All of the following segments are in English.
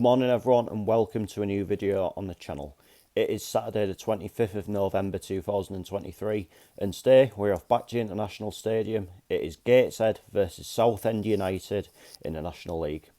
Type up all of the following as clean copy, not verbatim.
Good morning everyone and welcome to a new video on the channel. It is Saturday the 25th of November 2023 and today we're off back to the International Stadium. It is Gateshead versus Southend United in the National League.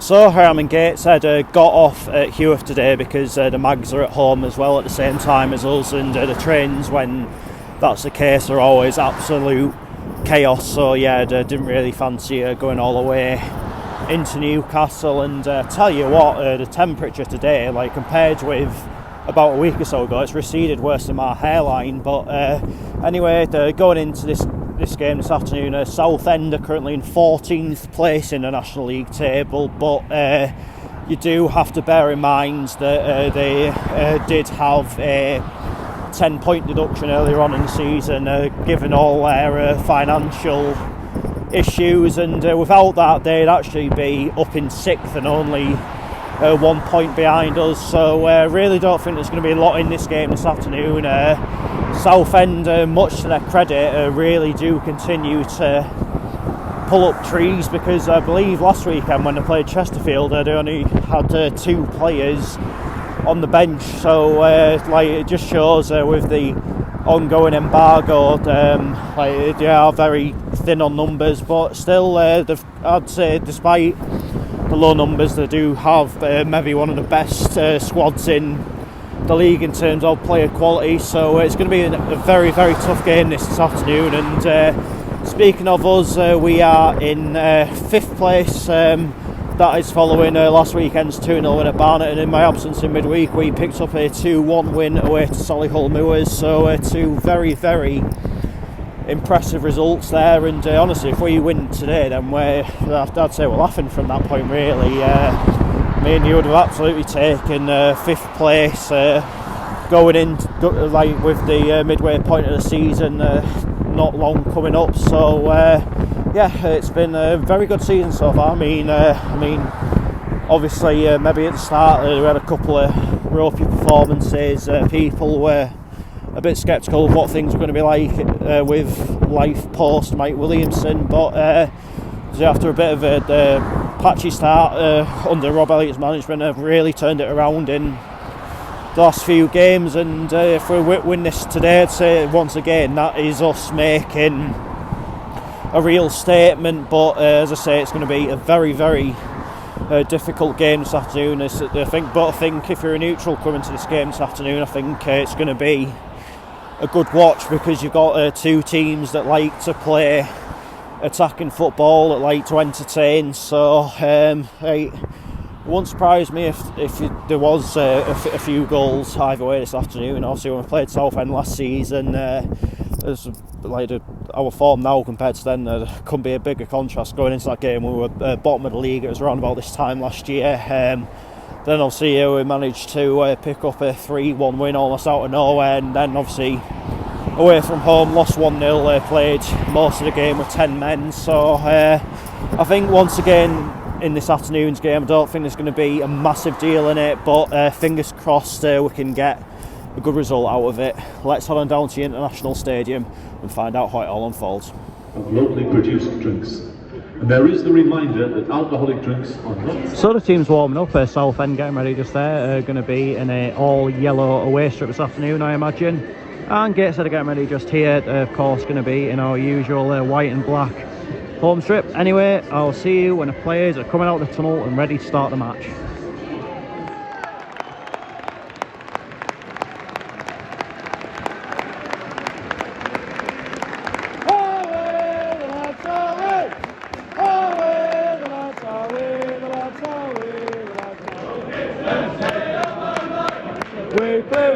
So here I'm in Gateshead. Got off at Heworth today because the Mags are at home as well at the same time as us, and the trains, when that's the case, are always absolute chaos. So yeah, I didn't really fancy going all the way into Newcastle. And tell you what, the temperature today, like compared with about a week or so ago, it's receded worse than my hairline. But anyway, going into this game this afternoon, Southend are currently in 14th place in the National League table, but you do have to bear in mind that they did have a 10-point deduction earlier on in the season, given all their financial issues, and without that they'd actually be up in 6th and only 1 point behind us. So really don't think there's going to be a lot in this game this afternoon. Southend, much to their credit, really do continue to pull up trees, because I believe last weekend when they played Chesterfield they only had 2 players on the bench. So like it just shows with the ongoing embargo, like they are very thin on numbers, but still I'd say despite the low numbers they do have maybe one of the best squads in the league in terms of player quality. So it's going to be a very, very tough game this afternoon. And speaking of us, we are in 5th place. That is following last weekend's 2-0 win at Barnet, and in my absence in midweek we picked up a 2-1 win away to Solihull Moors. So 2 very, very impressive results there. And honestly, if we win today, then I'd say we're laughing from that point really. Me and you would have absolutely taken 5th place going in, like with the midway point of the season not long coming up. So yeah, it's been a very good season so far. I mean obviously maybe at the start we had a couple of ropey performances. People were a bit sceptical of what things were going to be like with life post Mike Williamson, but after a bit of a patchy start under Rob Elliott's management, have really turned it around in the last few games. And if we win this today, I'd say once again that is us making a real statement. But as I say, it's going to be a very, very difficult game this afternoon. I think if you're a neutral coming to this game this afternoon, I think it's going to be a good watch, because you've got 2 teams that like to play attacking football, that like to entertain. So it won't surprise me if there was a few goals either way this afternoon. Obviously when we played Southend last season, there's like our form now compared to then, there couldn't be a bigger contrast going into that game. We were bottom of the league, it was around about this time last year. Then obviously we managed to pick up a 3-1 win almost out of nowhere, and then obviously away from home lost 1-0, played most of the game with 10 men. So I think once again in this afternoon's game, I don't think there's going to be a massive deal in it, but fingers crossed we can get a good result out of it. Let's head on down to the International Stadium and find out how it all unfolds. Of locally produced drinks. And there is the reminder that alcoholic drinks are not... So the team's warming up, Southend getting ready just there, going to be in a all yellow away strip this afternoon I imagine. And Gateshead are getting ready just here, of course going to be in our usual white and black home strip. Anyway, I'll see you when the players are coming out of the tunnel and ready to start the match.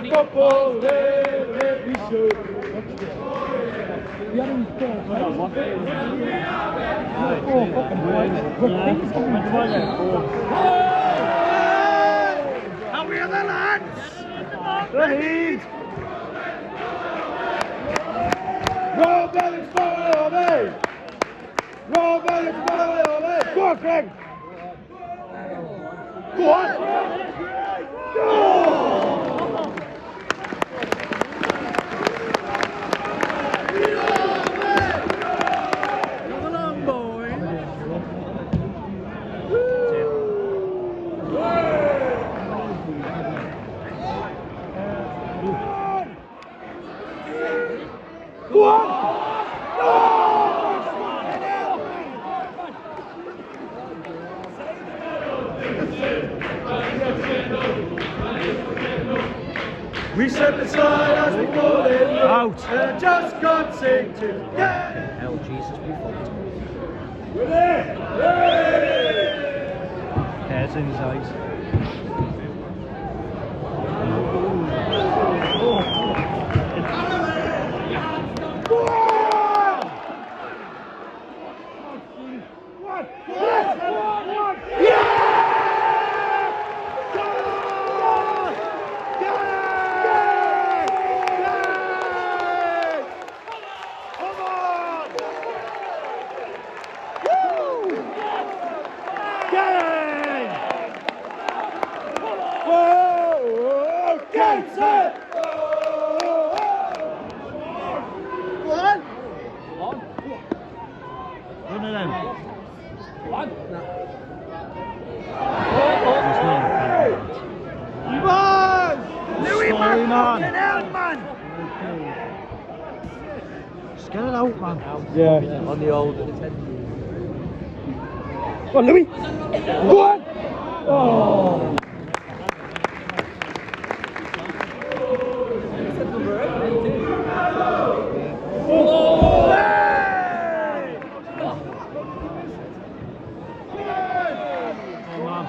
football, we should. And we are the lads! The lead! Roll Bellic, follow me! Roll Bellic, follow me! Go on, Craig! Go on! Go! We slip and slide as we fall in out, and I just can't seem to get it. Hell, Jesus, we fucked. Hairs in his eyes. Gateshead! One of them. Louis, man! Fucking hell, man! Just get it out, man. Yeah. On the old. Go on, Louis! Go on! Oh!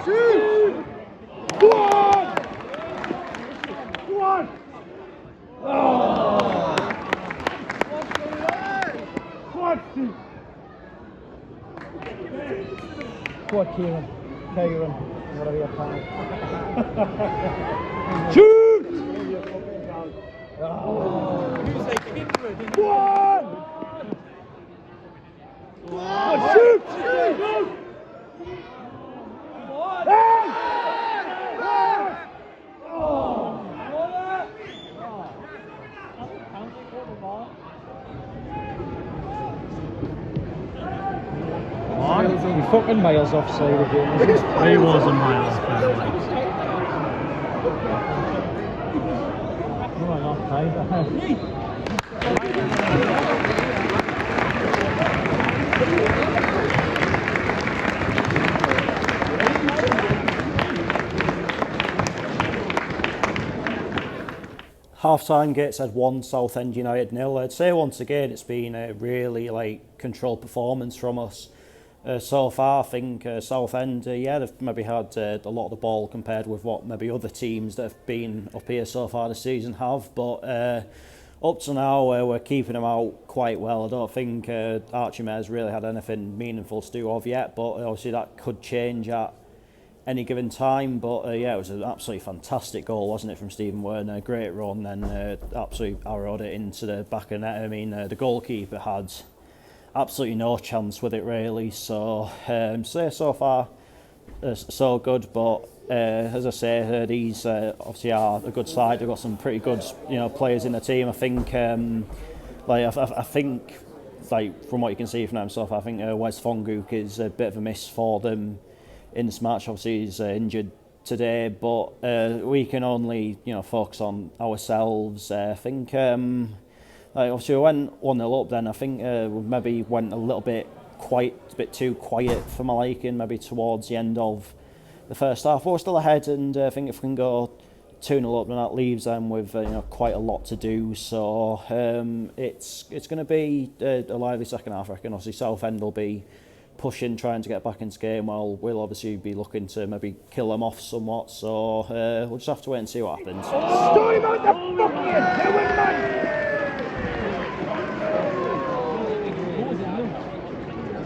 Shoot! Go on! Go on! Oh! Go on, Steve! Go on, Kieran. Whatever you're playing. Shoot! Oh. Go on! Go on, shoot! Shoot! Hey! Hey! Oh! You're fucking miles offside again. He was a mile off. Half-time, Gateshead 1, Southend United 0. I'd say once again it's been a really controlled performance from us so far. I think Southend, they've maybe had a lot of the ball compared with what maybe other teams that have been up here so far this season have, but up to now we're keeping them out quite well. I don't think Archie Mayor's really had anything meaningful to do of yet, but obviously that could change at any given time. But it was an absolutely fantastic goal, wasn't it, from Stephen Werner? Great run, then absolutely arrowed it into the back of net. I mean, the goalkeeper had absolutely no chance with it really. So so far so good. But as I say, these obviously are a good side. They've got some pretty good players in the team. I think I think from what you can see from them so far, I think Wes Fonguk is a bit of a miss for them in this match. Obviously he's injured today, but we can only focus on ourselves. I think obviously we went 1-0 up then. I think we maybe went a bit too quiet for my liking, maybe towards the end of the first half. But we're still ahead, and I think if we can go 2-0 up, then that leaves them with quite a lot to do. So it's going to be a lively second half, I reckon. Obviously Southend will be pushing, trying to get back into game, while we'll obviously be looking to maybe kill them off somewhat. So we'll just have to wait and see what happens. Story about the fucking doing, man!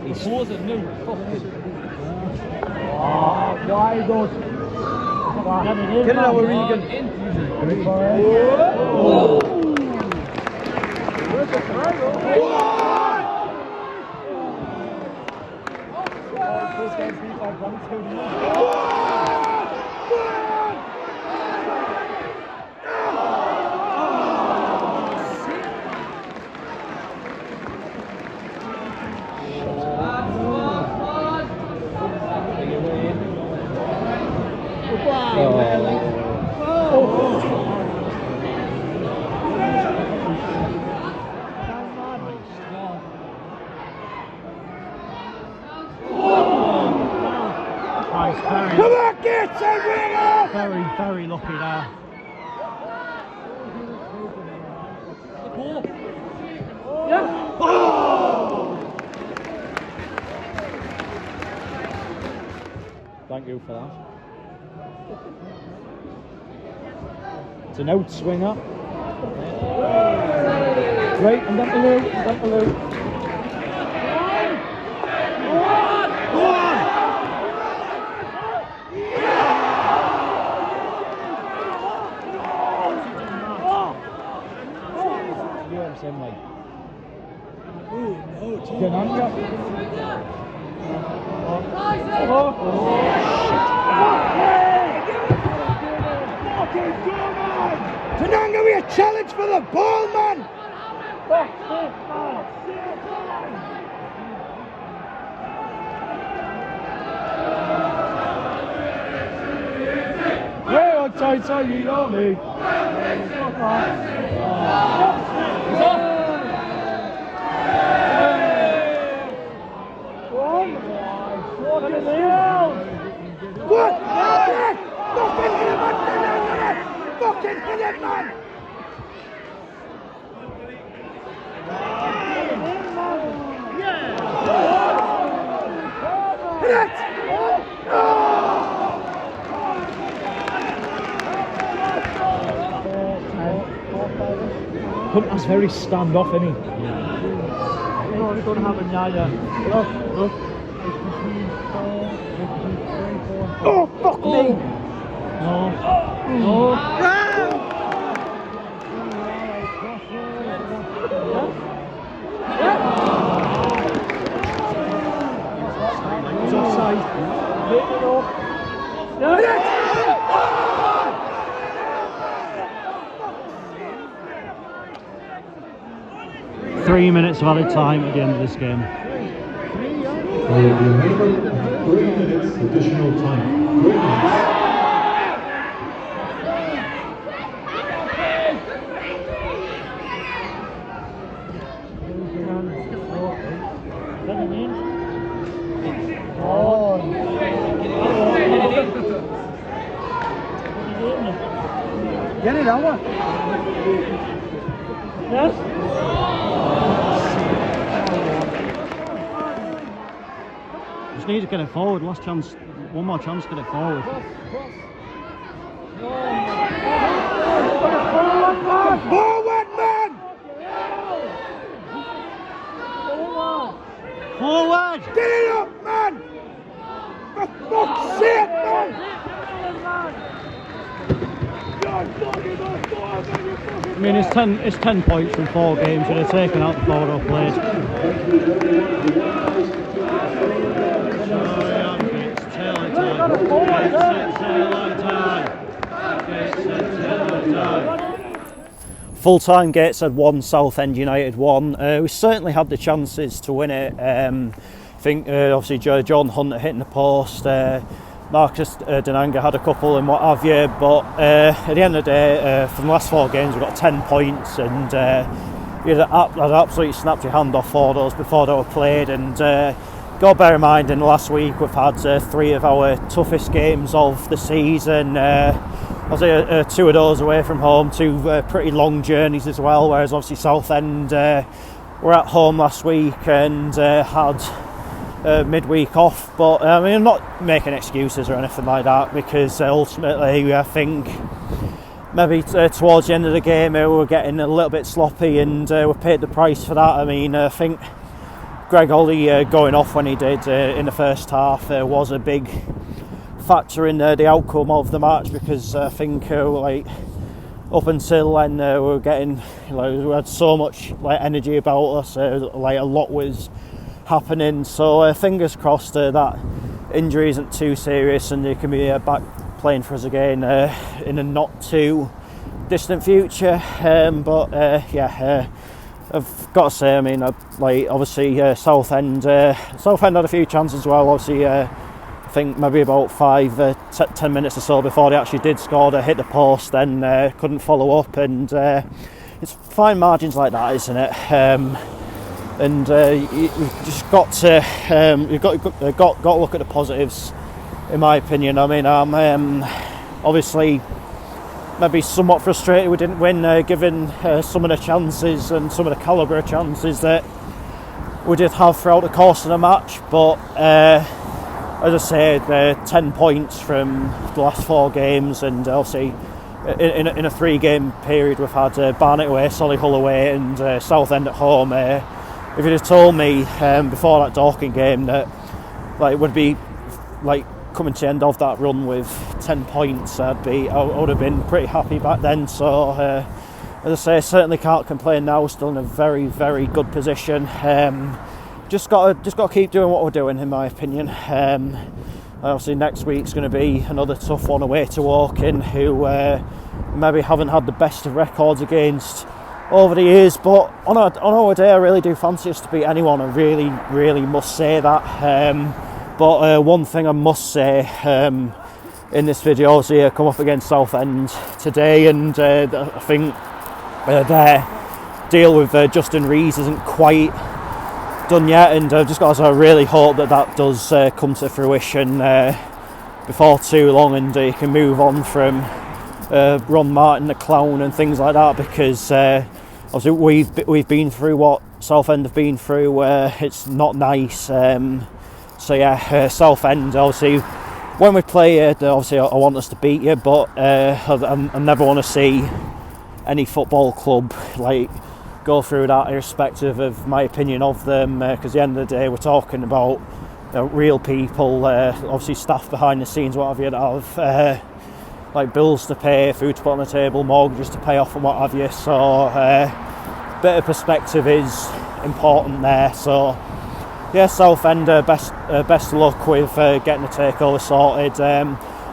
He's a new fucking. Oh, why good? Get it out, we're really good. Come on, Gateshead, winner! Very lucky there. Thank you for that. It's an outswinger. Right, and then below, Tananga, we a challenge for the ball, man! Way on tight, you know me. What? Fucking hit him, man! Fucking hit him, man! Hit it! Hunter's very stand-off, isn't he? No, we don't have a Naya. Oh, fuck me! He's offside. Hit it! 3 minutes of added time at the end of this game. 3 minutes additional time. 3 minutes. Get it, Alma. Yes? Just need to get it forward. Last chance, one more chance to get it forward. Forward, man! Forward! Get it up, man! For fuck's sake, man! I mean, it's 10 points from 4 games. Should have taken out the forward played. Full-time Gateshead 1, Southend United 1. We certainly had the chances to win it. I think obviously John Hunter hitting the post, Marcus Denanga had a couple and what have you, but at the end of the day, from the last 4 games we've got 10 points, and you'd absolutely snapped your hand off 4 of those before they were played. And got to bear in mind, in the last week we've had 3 of our toughest games of the season. Obviously 2 of those away from home, 2 pretty long journeys as well, whereas obviously Southend were at home last week and had midweek off, but I mean, I'm not making excuses or anything like that, because ultimately I think maybe towards the end of the game we were getting a little bit sloppy, and we paid the price for that. I mean, I think Greg Ollie going off when he did in the first half was a big factor in the outcome of the match, because I think like up until then we were getting, we had so much energy about us, like a lot was happening, so fingers crossed that injury isn't too serious and they can be back playing for us again in a not too distant future. But I've got to say, I mean, obviously Southend had a few chances as well. Obviously, I think maybe about 10 minutes or so before they actually did score, they hit the post, then couldn't follow up, and it's fine margins like that, isn't it? And you've just got to you've got to look at the positives, in my opinion. I mean, I'm obviously maybe somewhat frustrated we didn't win, given some of the chances and some of the calibre of chances that we did have throughout the course of the match. But as I said, 10 points from the last 4 games, and obviously in a 3-game period we've had Barnet away, Solihull away, and Southend at home. If you'd have told me before that Dorking game that it would be coming to the end of that run with 10 points, I would have been pretty happy back then. So as I say, certainly can't complain now. We're still in a very, very good position. Just got to keep doing what we're doing, in my opinion. Obviously next week's going to be another tough one away to Woking, who maybe haven't had the best of records against over the years, but on our day I really do fancy us to beat anyone. I really, really must say that. But one thing I must say in this video, obviously I come up against Southend today, and I think their deal with Justin Rees isn't quite done yet, and I really hope that does come to fruition before too long, and you can move on from Ron Martin the clown and things like that, because obviously we've been through what Southend have been through. It's not nice. So yeah, Southend, obviously when we play obviously I want us to beat you, but I never want to see any football club go through that, irrespective of my opinion of them, because at the end of the day we're talking about real people, obviously staff behind the scenes, what have you, that have bills to pay, food to put on the table, mortgages to pay off and what have you. So bit of perspective is important there. So yeah, Southend, best of luck with getting the takeover sorted.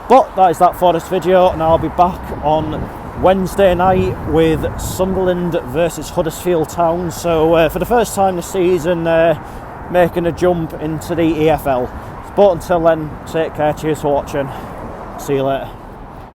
But that is that for this video, and I'll be back on Wednesday night with Sunderland versus Huddersfield Town. So for the first time this season, making a jump into the EFL. But until then, take care, cheers for watching, see you later.